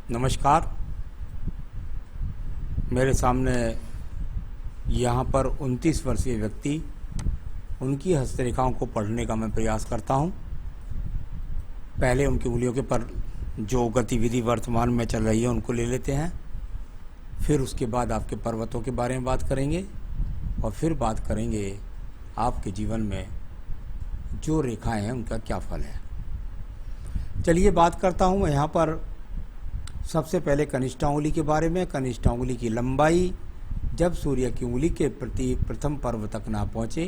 नमस्कार। मेरे सामने यहाँ पर 29 वर्षीय व्यक्ति, उनकी हस्तरेखाओं को पढ़ने का मैं प्रयास करता हूँ। पहले उनकी उंगलियों के पर जो गतिविधि वर्तमान में चल रही है उनको ले लेते हैं, फिर उसके बाद आपके पर्वतों के बारे में बात करेंगे और फिर बात करेंगे आपके जीवन में जो रेखाएं हैं उनका क्या फल है। चलिए बात करता हूँ मैं यहाँ पर सबसे पहले कनिष्ठा उंगली के बारे में। कनिष्ठा उंगली की लंबाई जब सूर्य की उंगली के प्रति प्रथम पर्व तक ना पहुँचे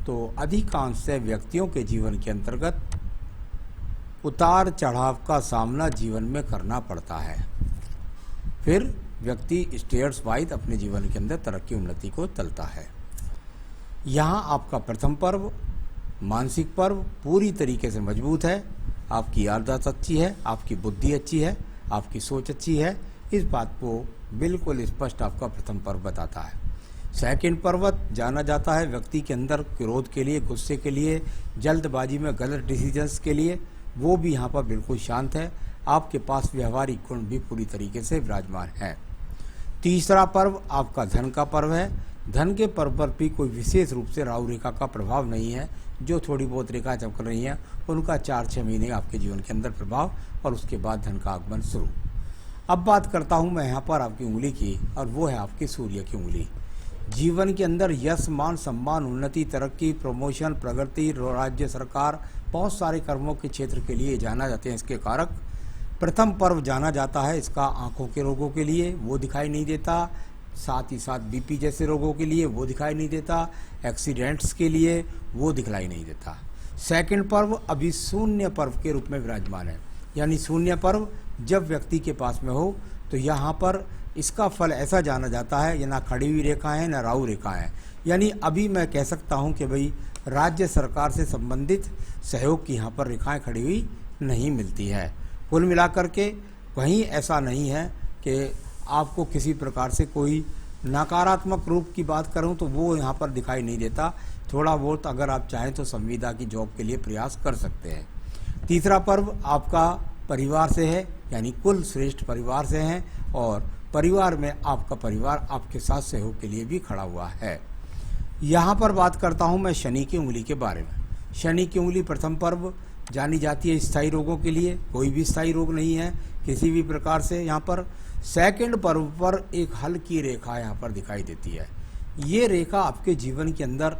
तो अधिकांश व्यक्तियों के जीवन के अंतर्गत उतार चढ़ाव का सामना जीवन में करना पड़ता है। फिर व्यक्ति स्टेयर्स वाइज अपने जीवन के अंदर तरक्की उन्नति को चलता है। यहाँ आपका प्रथम पर्व, मानसिक पर्व पूरी तरीके से मजबूत है। आपकी याददाश्त अच्छी है, आपकी बुद्धि अच्छी है, आपकी सोच अच्छी है। इस बात को बिल्कुल स्पष्ट आपका प्रथम पर्व बताता है। सेकंड पर्वत जाना जाता है व्यक्ति के अंदर क्रोध के लिए, गुस्से के लिए, जल्दबाजी में गलत डिसीजंस के लिए, वो भी यहाँ पर बिल्कुल शांत है। आपके पास व्यवहारिक गुण भी पूरी तरीके से विराजमान है। तीसरा पर्व आपका धन का पर्व है। धन के पर्व पर भी कोई विशेष रूप से राहु रेखा का प्रभाव नहीं है। जो थोड़ी बहुत रेखा चमक रही हैं उनका 4-6 महीने आपके जीवन के अंदर प्रभाव और उसके बाद धन का आगमन शुरू। अब बात करता हूँ मैं यहाँ पर आपकी उंगली की, और वो है आपकी सूर्य की उंगली। जीवन के अंदर यश, मान, सम्मान, उन्नति, तरक्की, प्रमोशन, प्रगति, राज्य सरकार, बहुत सारे कर्मों के क्षेत्र के लिए जाना जाते हैं इसके कारक। प्रथम पर्व जाना जाता है इसका आँखों के रोगों के लिए, वो दिखाई नहीं देता। साथ ही साथ बीपी जैसे रोगों के लिए वो दिखाई नहीं देता। एक्सीडेंट्स के लिए वो दिखलाई नहीं देता। सेकंड पर्व अभी शून्य पर्व के रूप में विराजमान है। यानी शून्य पर्व जब व्यक्ति के पास में हो तो यहाँ पर इसका फल ऐसा जाना जाता है, ये ना खड़ी हुई रेखा है ना राहु रेखा है। यानी अभी मैं कह सकता हूँ कि भाई राज्य सरकार से संबंधित सहयोग की यहाँ पर रेखाएं खड़ी हुई नहीं मिलती है। कुल मिलाकर के कहीं ऐसा नहीं है कि आपको किसी प्रकार से कोई नकारात्मक रूप की बात करूं तो वो यहाँ पर दिखाई नहीं देता। थोड़ा बहुत अगर आप चाहें तो संविदा की जॉब के लिए प्रयास कर सकते हैं। तीसरा पर्व आपका परिवार से है, यानी कुल श्रेष्ठ परिवार से हैं और परिवार में आपका परिवार आपके साथ सहयोग के लिए भी खड़ा हुआ है। यहाँ पर बात करता हूँ मैं शनि की उंगली के बारे में। शनि की उंगली प्रथम पर्व जानी जाती है स्थायी रोगों के लिए। कोई भी स्थायी रोग नहीं है किसी भी प्रकार से। यहाँ पर सेकंड पर्व पर एक हल्की रेखा यहाँ पर दिखाई देती है। ये रेखा आपके जीवन के अंदर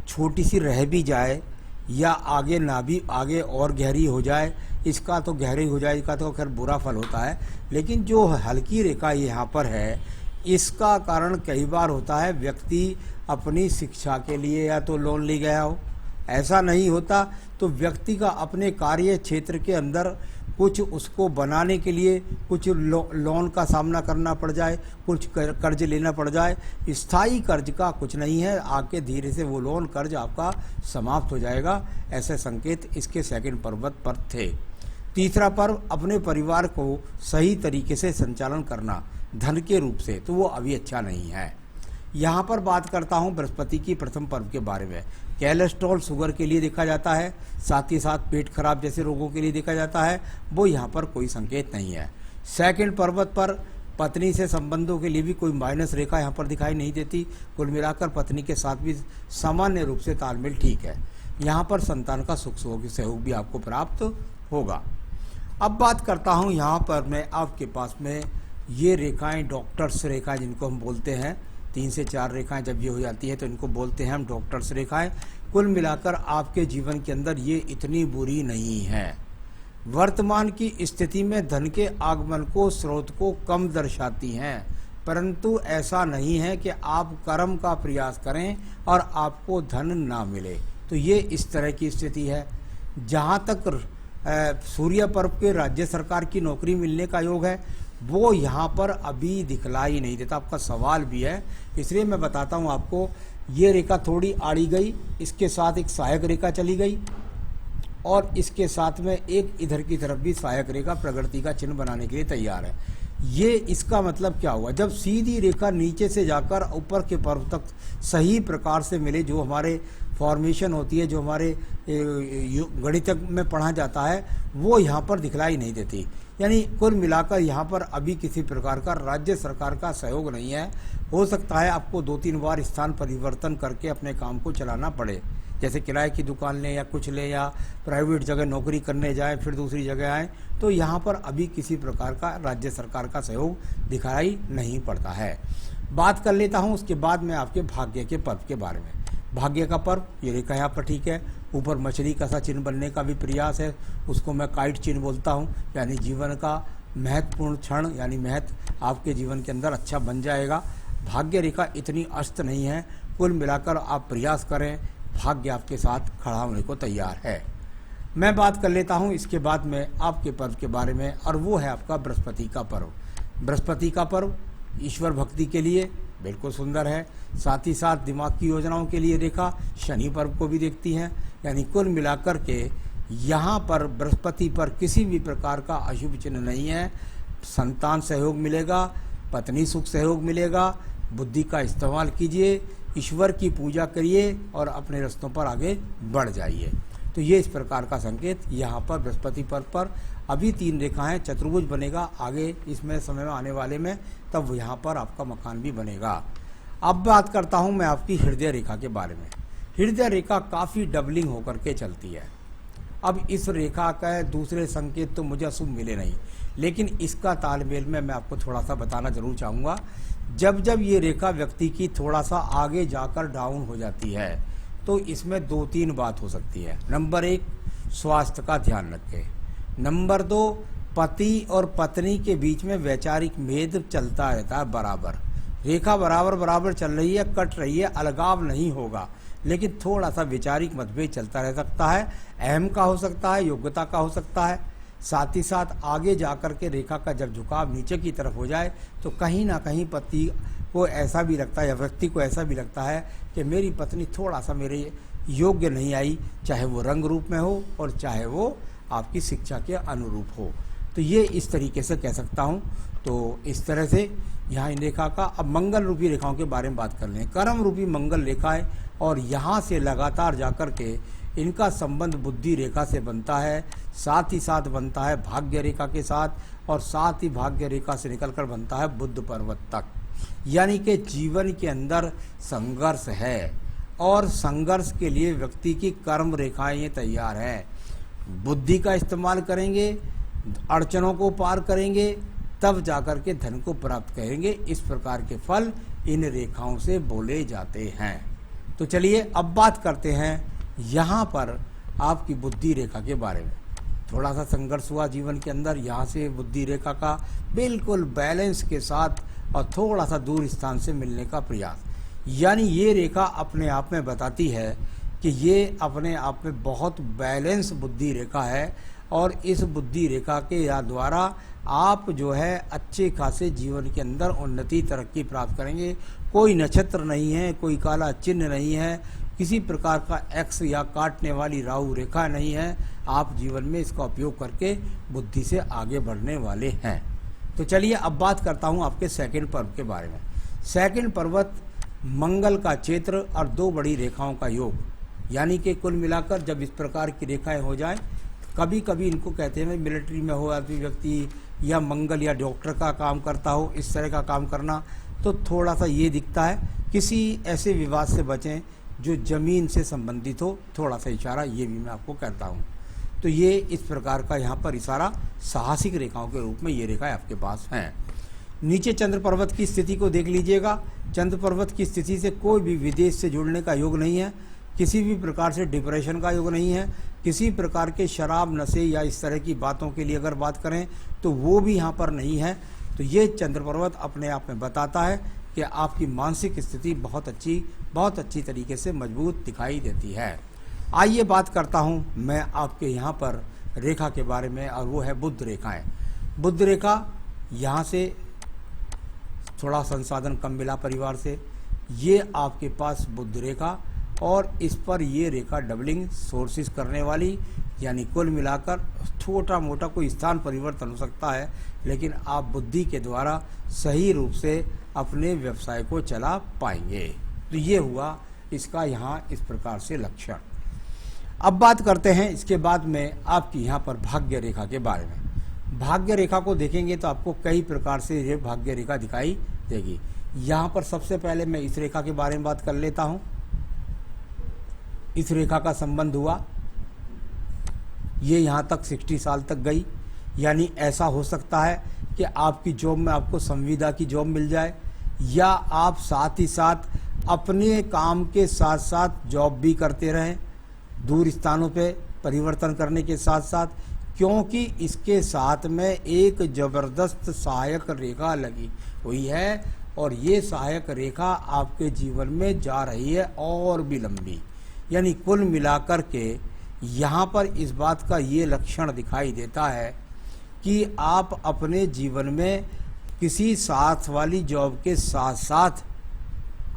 छोटी सी रह भी जाए या आगे ना भी, आगे और गहरी हो जाए, इसका तो गहरी हो जाए इसका तो खैर बुरा फल होता है। लेकिन जो हल्की रेखा यहाँ पर है इसका कारण कई बार होता है व्यक्ति अपनी शिक्षा के लिए या तो लोन ले गया हो। ऐसा नहीं होता तो व्यक्ति का अपने कार्य क्षेत्र के अंदर कुछ उसको बनाने के लिए कुछ लोन का सामना करना पड़ जाए, कुछ कर्ज लेना पड़ जाए। स्थायी कर्ज का कुछ नहीं है, आके धीरे से वो लोन कर्ज आपका समाप्त हो जाएगा। ऐसे संकेत इसके सेकंड पर्वत पर थे। तीसरा पर्व अपने परिवार को सही तरीके से संचालन करना धन के रूप से, तो वो अभी अच्छा नहीं है। यहाँ पर बात करता हूँ बृहस्पति की प्रथम पर्व के बारे में। कोलेस्ट्रॉल, शुगर के लिए देखा जाता है, साथ ही साथ पेट खराब जैसे रोगों के लिए देखा जाता है। वो यहाँ पर कोई संकेत नहीं है। सेकंड पर्वत पर पत्नी से संबंधों के लिए भी कोई माइनस रेखा यहाँ पर दिखाई नहीं देती। कुल मिलाकर पत्नी के साथ भी सामान्य रूप से तालमेल ठीक है। यहाँ पर संतान का सुख सहयोग भी आपको प्राप्त होगा। अब बात करता हूँ यहाँ पर मैं आपके पास में ये रेखाएं, डॉक्टर्स रेखाएं जिनको हम बोलते हैं, 3 से 4 रेखाएं जब ये हो जाती है तो इनको बोलते हैं हम डॉक्टर्स रेखाएं। कुल मिलाकर आपके जीवन के अंदर ये इतनी बुरी नहीं है। वर्तमान की स्थिति में धन के आगमन को, स्रोत को कम दर्शाती हैं, परंतु ऐसा नहीं है कि आप कर्म का प्रयास करें और आपको धन ना मिले। तो ये इस तरह की स्थिति है। जहाँ तक सूर्य पर्व के राज्य सरकार की नौकरी मिलने का योग है वो यहाँ पर अभी दिखलाई नहीं देता। आपका सवाल भी है इसलिए मैं बताता हूँ आपको। ये रेखा थोड़ी आड़ी गई, इसके साथ एक सहायक रेखा चली गई और इसके साथ में एक इधर की तरफ भी सहायक रेखा प्रगति का चिन्ह बनाने के लिए तैयार है। ये इसका मतलब क्या हुआ, जब सीधी रेखा नीचे से जाकर ऊपर के पर्व तक सही प्रकार से मिले, जो हमारे फॉर्मेशन होती है, जो हमारे गणित में पढ़ा जाता है, वो यहाँ पर दिखलाई नहीं देती। यानी कुल मिलाकर यहाँ पर अभी किसी प्रकार का राज्य सरकार का सहयोग नहीं है। हो सकता है आपको 2-3 बार स्थान परिवर्तन करके अपने काम को चलाना पड़े, जैसे किराए की दुकान लें या कुछ लें, या प्राइवेट जगह नौकरी करने जाएं फिर दूसरी जगह आएँ, तो यहाँ पर अभी किसी प्रकार का राज्य सरकार का सहयोग दिखाई नहीं पड़ता है। बात कर लेता हूँ उसके बाद में आपके भाग्य के पर्व के बारे में। भाग्य का पर्व, ये रेखा यहाँ पर ठीक है, ऊपर मछली का सा चिन्ह बनने का भी प्रयास है, उसको मैं काइट चिन्ह बोलता हूँ। यानी जीवन का महत्वपूर्ण क्षण, यानी महत्व आपके जीवन के अंदर अच्छा बन जाएगा। भाग्य रेखा इतनी अस्त नहीं है, कुल मिलाकर आप प्रयास करें, भाग्य आपके साथ खड़ा होने को तैयार है। मैं बात कर लेता हूँ इसके बाद में आपके पर्व के बारे में, और वो है आपका बृहस्पति का पर्व। बृहस्पति का पर्व ईश्वर भक्ति के लिए बिल्कुल सुंदर है, साथ ही साथ दिमाग की योजनाओं के लिए रेखा शनि पर्व को भी देखती है। यानी कुल मिलाकर के यहाँ पर बृहस्पति पर किसी भी प्रकार का अशुभ चिन्ह नहीं है। संतान सहयोग मिलेगा, पत्नी सुख सहयोग मिलेगा, बुद्धि का इस्तेमाल कीजिए, ईश्वर की पूजा करिए और अपने रास्तों पर आगे बढ़ जाइए। तो ये इस प्रकार का संकेत यहाँ पर बृहस्पति पर्व पर अभी 3 रेखाएं, चतुर्भुज बनेगा आगे इसमें समय में आने वाले में, तब यहाँ पर आपका मकान भी बनेगा। अब बात करता हूँ मैं आपकी हृदय रेखा के बारे में। हृदय रेखा काफ़ी डबलिंग होकर के चलती है। अब इस रेखा का दूसरे संकेत तो मुझे अशुभ मिले नहीं, लेकिन इसका तालमेल में मैं आपको थोड़ा सा बताना जरूर चाहूँगा। जब जब ये रेखा व्यक्ति की थोड़ा सा आगे जाकर डाउन हो जाती है, तो इसमें 2-3 बात हो सकती है। नंबर 1, स्वास्थ्य का ध्यान रखें। नंबर 2, पति और पत्नी के बीच में वैचारिक भेद चलता रहता है बराबर। रेखा बराबर बराबर चल रही है, कट रही है, अलगाव नहीं होगा, लेकिन थोड़ा सा वैचारिक मतभेद चलता रह सकता है। अहम का हो सकता है, योग्यता का हो सकता है। साथ ही साथ आगे जाकर के रेखा का जब झुकाव नीचे की तरफ हो जाए, तो कहीं ना कहीं पति को ऐसा भी लगता है या व्यक्ति को ऐसा भी लगता है कि मेरी पत्नी थोड़ा सा मेरे योग्य नहीं आई, चाहे वो रंग रूप में हो और चाहे वो आपकी शिक्षा के अनुरूप हो। तो ये इस तरीके से कह सकता हूँ। तो इस तरह से यहाँ इन रेखा का, अब मंगल रूपी रेखाओं के बारे में बात कर लें। कर्म रूपी मंगल रेखा है, और यहाँ से लगातार जाकर के इनका संबंध बुद्धि रेखा से बनता है, साथ ही साथ बनता है भाग्य रेखा के साथ, और साथ ही भाग्य रेखा से निकलकर बनता है बुद्ध पर्वत तक। यानी कि जीवन के अंदर संघर्ष है, और संघर्ष के लिए व्यक्ति की कर्म रेखाएं ये तैयार है। बुद्धि का इस्तेमाल करेंगे, अड़चनों को पार करेंगे, तब जाकर के धन को प्राप्त करेंगे। इस प्रकार के फल इन रेखाओं से बोले जाते हैं। तो चलिए अब बात करते हैं यहाँ पर आपकी बुद्धि रेखा के बारे में। थोड़ा सा संघर्ष हुआ जीवन के अंदर, यहाँ से बुद्धि रेखा का बिल्कुल बैलेंस के साथ और थोड़ा सा दूर स्थान से मिलने का प्रयास। यानी ये रेखा अपने आप में बताती है कि ये अपने आप में बहुत बैलेंस बुद्धि रेखा है, और इस बुद्धि रेखा के द्वारा आप जो है अच्छे खासे जीवन के अंदर उन्नति तरक्की प्राप्त करेंगे। कोई नक्षत्र नहीं है, कोई काला चिन्ह नहीं है, किसी प्रकार का एक्स या काटने वाली राहु रेखा नहीं है। आप जीवन में इसका उपयोग करके बुद्धि से आगे बढ़ने वाले हैं। तो चलिए अब बात करता हूँ आपके सेकंड पर्व के बारे में। सेकंड पर्वत मंगल का क्षेत्र और 2 बड़ी रेखाओं का योग। यानी कि कुल मिलाकर जब इस प्रकार की रेखाएं हो जाएं, कभी कभी इनको कहते हैं मिलिट्री में हो आदमी व्यक्ति, या मंगल या डॉक्टर का काम करता हो, इस तरह का काम करना, तो थोड़ा सा ये दिखता है। किसी ऐसे विवाद से बचें जो जमीन से संबंधित हो, थोड़ा सा इशारा ये भी मैं आपको कहता हूँ। तो ये इस प्रकार का यहाँ पर इशारा साहसिक रेखाओं के रूप में ये रेखाएं आपके पास हैं। नीचे चंद्र पर्वत की स्थिति को देख लीजिएगा। चंद्र पर्वत की स्थिति से कोई भी विदेश से जुड़ने का योग नहीं है, किसी भी प्रकार से डिप्रेशन का योग नहीं है, किसी प्रकार के शराब नशे या इस तरह की बातों के लिए अगर बात करें तो वो भी यहाँ पर नहीं है। तो ये चंद्र पर्वत अपने आप में बताता है कि आपकी मानसिक स्थिति बहुत अच्छी तरीके से मजबूत दिखाई देती है। आइए बात करता हूँ मैं आपके यहाँ पर रेखा के बारे में, और वो है बुध रेखाएं। बुध रेखा यहाँ से थोड़ा संसाधन कम मिला परिवार से, ये आपके पास बुध रेखा और इस पर ये रेखा डबलिंग सोर्सेज करने वाली, यानी कुल मिलाकर छोटा मोटा कोई स्थान परिवर्तन हो सकता है, लेकिन आप बुद्धि के द्वारा सही रूप से अपने व्यवसाय को चला पाएंगे। तो ये हुआ इसका यहाँ इस प्रकार से लक्षण। अब बात करते हैं इसके बाद में आपकी यहाँ पर भाग्य रेखा के बारे में। भाग्य रेखा को देखेंगे तो आपको कई प्रकार से ये भाग्य रेखा दिखाई देगी। यहाँ पर सबसे पहले मैं इस रेखा के बारे में बात कर लेता हूँ। इस रेखा का संबंध हुआ, ये यहाँ तक 60 साल तक गई, यानी ऐसा हो सकता है कि आपकी जॉब में आपको संविदा की जॉब मिल जाए, या आप साथ ही साथ अपने काम के साथ साथ जॉब भी करते रहें, दूर स्थानों पे परिवर्तन करने के साथ साथ, क्योंकि इसके साथ में एक जबरदस्त सहायक रेखा लगी हुई है और ये सहायक रेखा आपके जीवन में जा रही है और भी लंबी। यानी कुल मिलाकर के यहाँ पर इस बात का ये लक्षण दिखाई देता है कि आप अपने जीवन में किसी साथ वाली जॉब के साथ साथ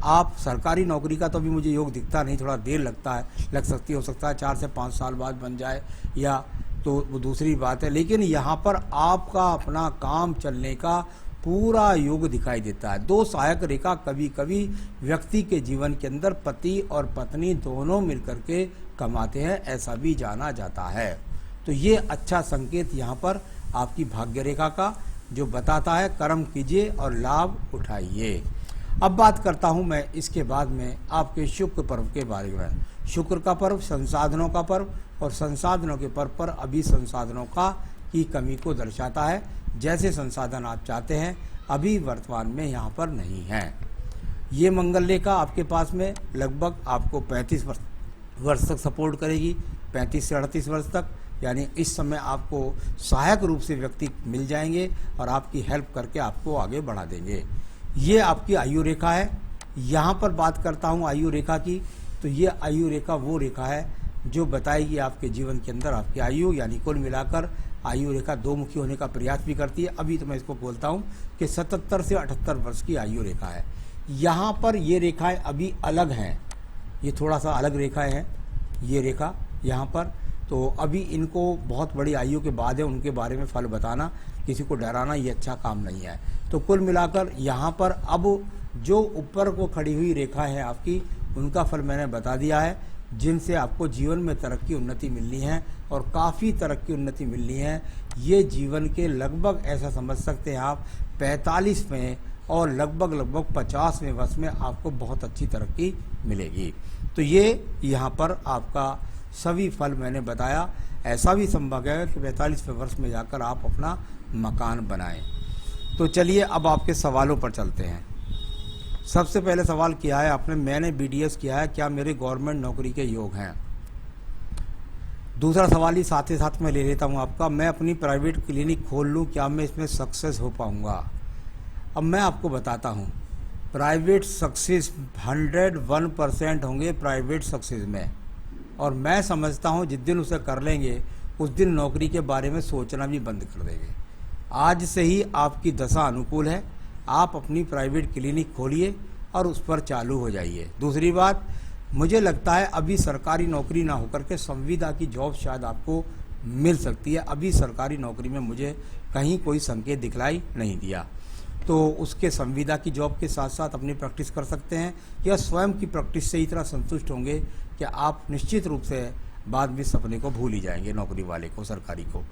आप सरकारी नौकरी का तो अभी मुझे योग दिखता नहीं, थोड़ा देर लग सकती हो सकता है 4 से 5 साल बाद बन जाए, या तो वो दूसरी बात है, लेकिन यहाँ पर आपका अपना काम चलने का पूरा योग दिखाई देता है। दो सहायक रेखा कभी कभी व्यक्ति के जीवन के अंदर पति और पत्नी दोनों मिलकर के कमाते हैं, ऐसा भी जाना जाता है। तो ये अच्छा संकेत यहाँ पर आपकी भाग्य रेखा का जो बताता है कर्म कीजिए और लाभ उठाइए। अब बात करता हूँ मैं इसके बाद में आपके शुक्र पर्व के बारे में। शुक्र का पर्व संसाधनों का पर्व, और संसाधनों के पर्व पर अभी संसाधनों की कमी को दर्शाता है। जैसे संसाधन आप चाहते हैं अभी वर्तमान में यहाँ पर नहीं है। ये मंगल रेखा आपके पास में लगभग आपको 35 वर्ष तक सपोर्ट करेगी, 35 से 38 वर्ष तक, यानी इस समय आपको सहायक रूप से व्यक्ति मिल जाएंगे और आपकी हेल्प करके आपको आगे बढ़ा देंगे। ये आपकी आयु रेखा है। यहाँ पर बात करता हूँ आयु रेखा की, तो ये आयु रेखा वो रेखा है जो बताएगी आपके जीवन के अंदर आपकी आयु, यानी कुल मिलाकर आयु रेखा 2 मुखी होने का प्रयास भी करती है। अभी तो मैं इसको बोलता हूँ कि 77 से 78 वर्ष की आयु रेखा है। यहाँ पर ये रेखाएं अभी अलग हैं, ये थोड़ा सा अलग रेखाएं हैं ये रेखा यहाँ पर। तो अभी इनको बहुत बड़ी आयु के बाद है उनके बारे में फल बताना, किसी को डराना ये अच्छा काम नहीं है। तो कुल मिलाकर यहाँ पर अब जो ऊपर को खड़ी हुई रेखा है आपकी, उनका फल मैंने बता दिया है, जिनसे आपको जीवन में तरक्की उन्नति मिलनी है और काफ़ी तरक्की उन्नति मिलनी है। ये जीवन के लगभग ऐसा समझ सकते हैं आप 45 में और लगभग 50वें वर्ष में आपको बहुत अच्छी तरक्की मिलेगी। तो ये यहाँ पर आपका सभी फल मैंने बताया। ऐसा भी संभव है कि 45वें वर्ष में जाकर आप अपना मकान बनाएं। तो चलिए अब आपके सवालों पर चलते हैं। सबसे पहले सवाल किया है आपने, मैंने BDS किया है, क्या मेरे गवर्नमेंट नौकरी के योग हैं? दूसरा सवाल ही साथ ही साथ मैं ले लेता हूँ आपका, मैं अपनी प्राइवेट क्लिनिक खोल लूँ, क्या मैं इसमें सक्सेस हो पाऊँगा? अब मैं आपको बताता हूँ, प्राइवेट सक्सेस 101% होंगे प्राइवेट सक्सेस में, और मैं समझता हूँ जिस दिन उसे कर लेंगे उस दिन नौकरी के बारे में सोचना भी बंद कर देंगे। आज से ही आपकी दशा अनुकूल है, आप अपनी प्राइवेट क्लिनिक खोलिए और उस पर चालू हो जाइए। दूसरी बात, मुझे लगता है अभी सरकारी नौकरी ना होकर के संविदा की जॉब शायद आपको मिल सकती है। अभी सरकारी नौकरी में मुझे कहीं कोई संकेत दिखलाई नहीं दिया, तो उसके संविदा की जॉब के साथ साथ अपनी प्रैक्टिस कर सकते हैं, या स्वयं की प्रैक्टिस से ही इतना संतुष्ट होंगे कि आप निश्चित रूप से बाद में सपने को भूल ही जाएंगे, नौकरी वाले को, सरकारी को।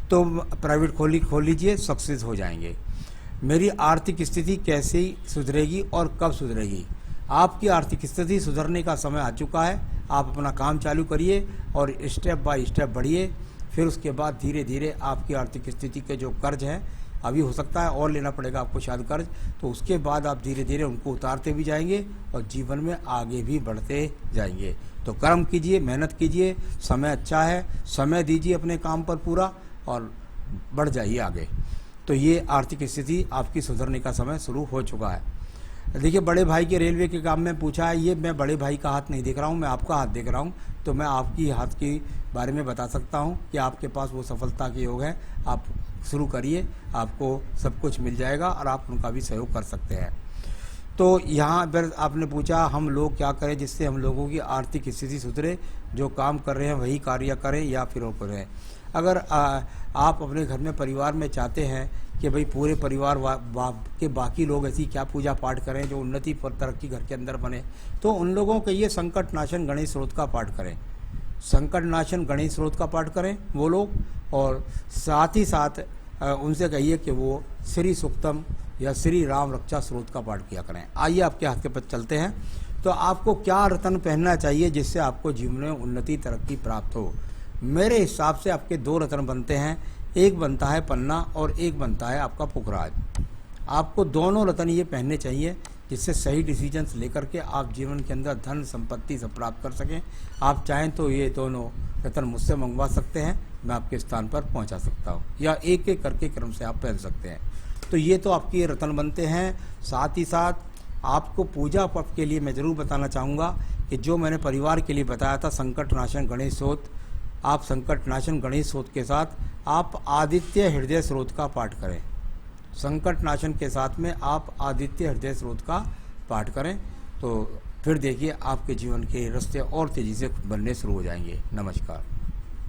तो प्राइवेट खोल लीजिए, सक्सेस हो जाएंगे। मेरी आर्थिक स्थिति कैसे सुधरेगी और कब सुधरेगी? आपकी आर्थिक स्थिति सुधरने का समय आ चुका है। आप अपना काम चालू करिए और स्टेप बाय स्टेप बढ़िए। फिर उसके बाद धीरे धीरे आपकी आर्थिक स्थिति के जो कर्ज हैं, अभी हो सकता है और लेना पड़ेगा आपको शायद कर्ज, तो उसके बाद आप धीरे धीरे उनको उतारते भी जाएंगे और जीवन में आगे भी बढ़ते जाएंगे। तो कर्म कीजिए, मेहनत कीजिए, समय अच्छा है, समय दीजिए अपने काम पर पूरा और बढ़ जाइए आगे। तो ये आर्थिक स्थिति आपकी सुधरने का समय शुरू हो चुका है। देखिए, बड़े भाई के रेलवे के काम में पूछा है, ये मैं बड़े भाई का हाथ नहीं देख रहा हूँ, मैं आपका हाथ देख रहा हूँ। तो मैं आपकी हाथ के बारे में बता सकता हूँ कि आपके पास वो सफलता के योग है। आप शुरू करिए, आपको सब कुछ मिल जाएगा और आप उनका भी सहयोग कर सकते हैं। तो यहाँ पर आपने पूछा हम लोग क्या करें जिससे हम लोगों की आर्थिक स्थिति सुधरे, जो काम कर रहे हैं वही कार्य करें या फिर वो करें। अगर आप अपने घर में परिवार में चाहते हैं कि भाई पूरे परिवार के बाकी लोग ऐसी क्या पूजा पाठ करें जो उन्नति पर तरक्की घर के अंदर बने, तो उन लोगों के ये संकट नाशन गणेश स्रोत का पाठ करें। संकट नाशन गणेश स्रोत का पाठ करें वो लोग, और साथ ही साथ उनसे कहिए कि वो श्री सूक्तम या श्री राम रक्षा स्रोत का पाठ किया करें। आइए आपके हाथ के पर चलते हैं। तो आपको क्या रत्न पहनना चाहिए जिससे आपको जीवन में उन्नति तरक्की प्राप्त हो? मेरे हिसाब से आपके 2 रत्न बनते हैं, एक बनता है पन्ना और एक बनता है आपका पुखराज। आपको दोनों रत्न ये पहनने चाहिए जिससे सही डिसीजंस लेकर के आप जीवन के अंदर धन संपत्ति सब प्राप्त कर सकें। आप चाहें तो ये दोनों रत्न मुझसे मंगवा सकते हैं, मैं आपके स्थान पर पहुंचा सकता हूं, या एक एक करके क्रम से आप पहन सकते हैं। तो ये तो आपके रत्न बनते हैं। साथ ही साथ आपको पूजा पाठ के लिए मैं ज़रूर बताना चाहूँगा कि जो मैंने परिवार के लिए बताया था संकट नाशन गणेश स्रोत, आप संकट नाशन गणेश स्रोत के साथ आप आदित्य हृदय स्रोत का पाठ करें। संकट नाशन के साथ में आप आदित्य हृदय स्रोत का पाठ करें, तो फिर देखिए आपके जीवन के रास्ते और तेज़ी से बनने शुरू हो जाएंगे। नमस्कार।